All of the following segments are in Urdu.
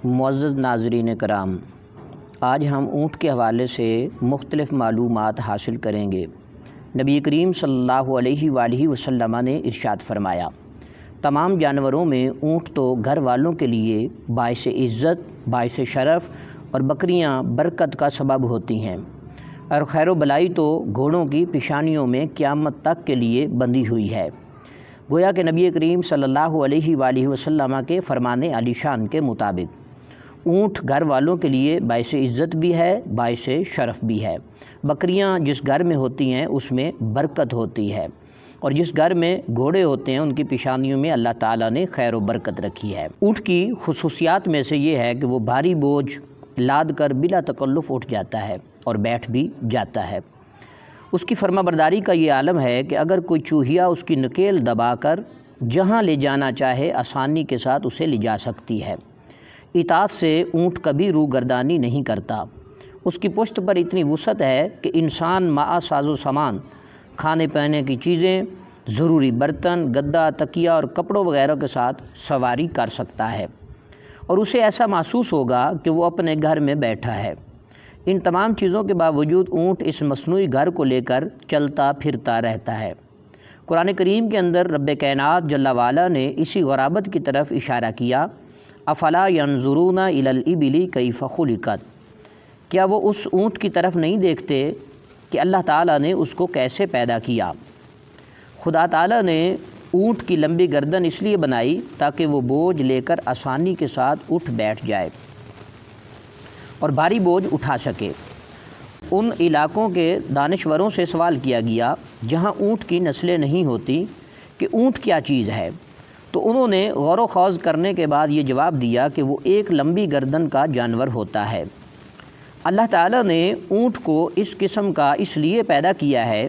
معزز ناظرین کرام، آج ہم اونٹ کے حوالے سے مختلف معلومات حاصل کریں گے۔ نبی کریم صلی اللہ علیہ وآلہ وسلم نے ارشاد فرمایا، تمام جانوروں میں اونٹ تو گھر والوں کے لیے باعث عزت، باعث شرف اور بکریاں برکت کا سبب ہوتی ہیں، اور خیر و بلائی تو گھوڑوں کی پیشانیوں میں قیامت تک کے لیے بندھی ہوئی ہے۔ گویا کہ نبی کریم صلی اللہ علیہ وآلہ وسلم کے فرمان عالی شان کے مطابق اونٹ گھر والوں کے لیے باعث عزت بھی ہے، باعث شرف بھی ہے۔ بکریاں جس گھر میں ہوتی ہیں اس میں برکت ہوتی ہے، اور جس گھر میں گھوڑے ہوتے ہیں ان کی پیشانیوں میں اللہ تعالیٰ نے خیر و برکت رکھی ہے۔ اونٹ کی خصوصیات میں سے یہ ہے کہ وہ بھاری بوجھ لاد کر بلا تکلف اٹھ جاتا ہے اور بیٹھ بھی جاتا ہے۔ اس کی فرما برداری کا یہ عالم ہے کہ اگر کوئی چوہیا اس کی نکیل دبا کر جہاں لے جانا چاہے آسانی کے ساتھ اسے لے جا سکتی ہے۔ اطاعت سے اونٹ کبھی روگردانی نہیں کرتا۔ اس کی پشت پر اتنی وسعت ہے کہ انسان مع ساز و سامان، کھانے پینے کی چیزیں، ضروری برتن، گدا، تکیہ اور کپڑوں وغیرہ کے ساتھ سواری کر سکتا ہے، اور اسے ایسا محسوس ہوگا کہ وہ اپنے گھر میں بیٹھا ہے۔ ان تمام چیزوں کے باوجود اونٹ اس مصنوعی گھر کو لے کر چلتا پھرتا رہتا ہے۔ قرآن کریم کے اندر رب کائنات جل وعلا نے اسی غرابت کی طرف اشارہ کیا، افلا ینظرون الی الابل کیف خلقت، کیا وہ اس اونٹ کی طرف نہیں دیکھتے کہ اللہ تعالیٰ نے اس کو کیسے پیدا کیا۔ خدا تعالیٰ نے اونٹ کی لمبی گردن اس لیے بنائی تاکہ وہ بوجھ لے کر آسانی کے ساتھ اٹھ بیٹھ جائے اور بھاری بوجھ اٹھا سکے۔ ان علاقوں کے دانشوروں سے سوال کیا گیا جہاں اونٹ کی نسلیں نہیں ہوتی کہ اونٹ کیا چیز ہے، تو انہوں نے غور و خوض کرنے کے بعد یہ جواب دیا کہ وہ ایک لمبی گردن کا جانور ہوتا ہے۔ اللہ تعالیٰ نے اونٹ کو اس قسم کا اس لیے پیدا کیا ہے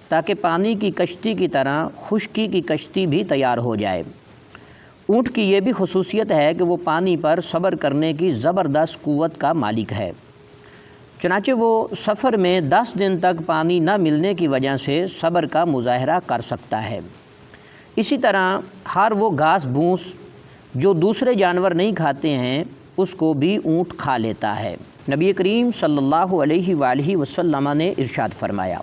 تاکہ پانی کی کشتی کی طرح خشکی کی کشتی بھی تیار ہو جائے۔ اونٹ کی یہ بھی خصوصیت ہے کہ وہ پانی پر صبر کرنے کی زبردست قوت کا مالک ہے، چنانچہ وہ سفر میں 10 دن تک پانی نہ ملنے کی وجہ سے صبر کا مظاہرہ کر سکتا ہے۔ اسی طرح ہر وہ گھاس بھوس جو دوسرے جانور نہیں کھاتے ہیں اس کو بھی اونٹ کھا لیتا ہے۔ نبی کریم صلی اللہ علیہ وآلہ وسلم نے ارشاد فرمایا،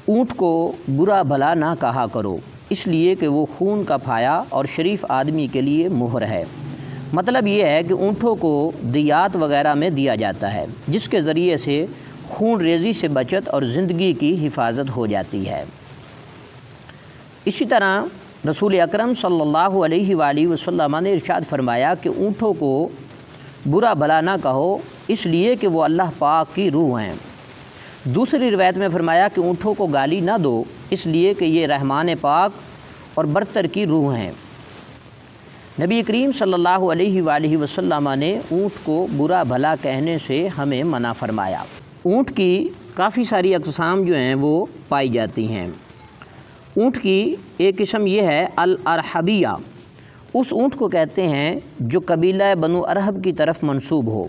اونٹ کو برا بھلا نہ کہا کرو، اس لیے کہ وہ خون کا پھایا اور شریف آدمی کے لیے مہر ہے۔ مطلب یہ ہے کہ اونٹوں کو دیات وغیرہ میں دیا جاتا ہے جس کے ذریعے سے خون ریزی سے بچت اور زندگی کی حفاظت ہو جاتی ہے۔ اسی طرح رسول اکرم صلی اللہ علیہ وآلہ وسلم نے ارشاد فرمایا کہ اونٹوں کو برا بھلا نہ کہو، اس لیے کہ وہ اللہ پاک کی روح ہیں۔ دوسری روایت میں فرمایا کہ اونٹوں کو گالی نہ دو، اس لیے کہ یہ رحمان پاک اور برتر کی روح ہیں۔ نبی کریم صلی اللہ علیہ وآلہ وسلم نے اونٹ کو برا بھلا کہنے سے ہمیں منع فرمایا۔ اونٹ کی کافی ساری اقسام جو ہیں وہ پائی جاتی ہیں۔ اونٹ کی ایک قسم یہ ہے الارحبیہ، اس اونٹ کو کہتے ہیں جو قبیلہ بنو ارحب کی طرف منسوب ہو۔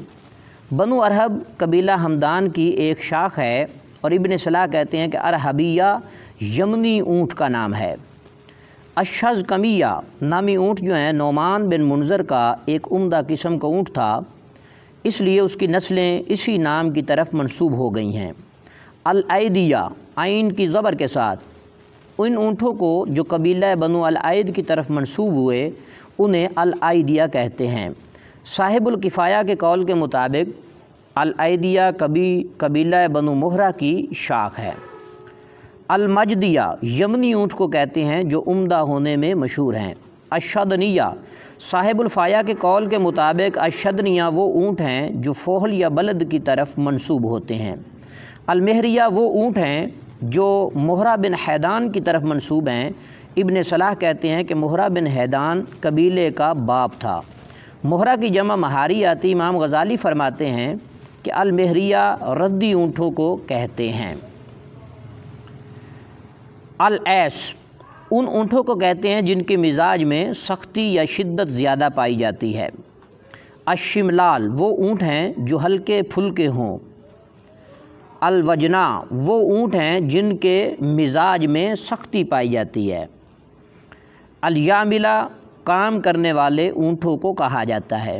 بنو ارحب قبیلہ ہمدان کی ایک شاخ ہے، اور ابن صلاح کہتے ہیں کہ ارحبیہ یمنی اونٹ کا نام ہے۔ اشہزکمیہ نامی اونٹ جو ہیں نعمان بن منذر کا ایک عمدہ قسم کا اونٹ تھا، اس لیے اس کی نسلیں اسی نام کی طرف منسوب ہو گئی ہیں۔ الائیدیہ عین کی زبر کے ساتھ، ان اونٹوں کو جو قبیلہ بنو الائید کی طرف منسوب ہوئے انہیں الائیدیہ کہتے ہیں۔ صاحب الکفایہ کے قول کے مطابق الائیدیہ قبیلہ بنو مہرہ کی شاخ ہے۔ المجدیہ یمنی اونٹ کو کہتے ہیں جو عمدہ ہونے میں مشہور ہیں۔ الشدنیہ صاحب الفایہ کے قول کے مطابق الشدنیہ وہ اونٹ ہیں جو فوہل یا بلد کی طرف منسوب ہوتے ہیں۔ المہریہ وہ اونٹ ہیں جو مہرہ بن حیدان کی طرف منسوب ہیں۔ ابن صلاح کہتے ہیں کہ مہرہ بن حیدان قبیلے کا باپ تھا۔ مہرہ کی جمع مہاری آتی۔ امام غزالی فرماتے ہیں کہ المہریہ ردی اونٹوں کو کہتے ہیں۔ الایس ان اونٹوں کو کہتے ہیں جن کے مزاج میں سختی یا شدت زیادہ پائی جاتی ہے۔ الشملال وہ اونٹ ہیں جو ہلکے پھلکے ہوں۔ الوجنا وہ اونٹ ہیں جن کے مزاج میں سختی پائی جاتی ہے۔ الیاملہ کام کرنے والے اونٹوں کو کہا جاتا ہے۔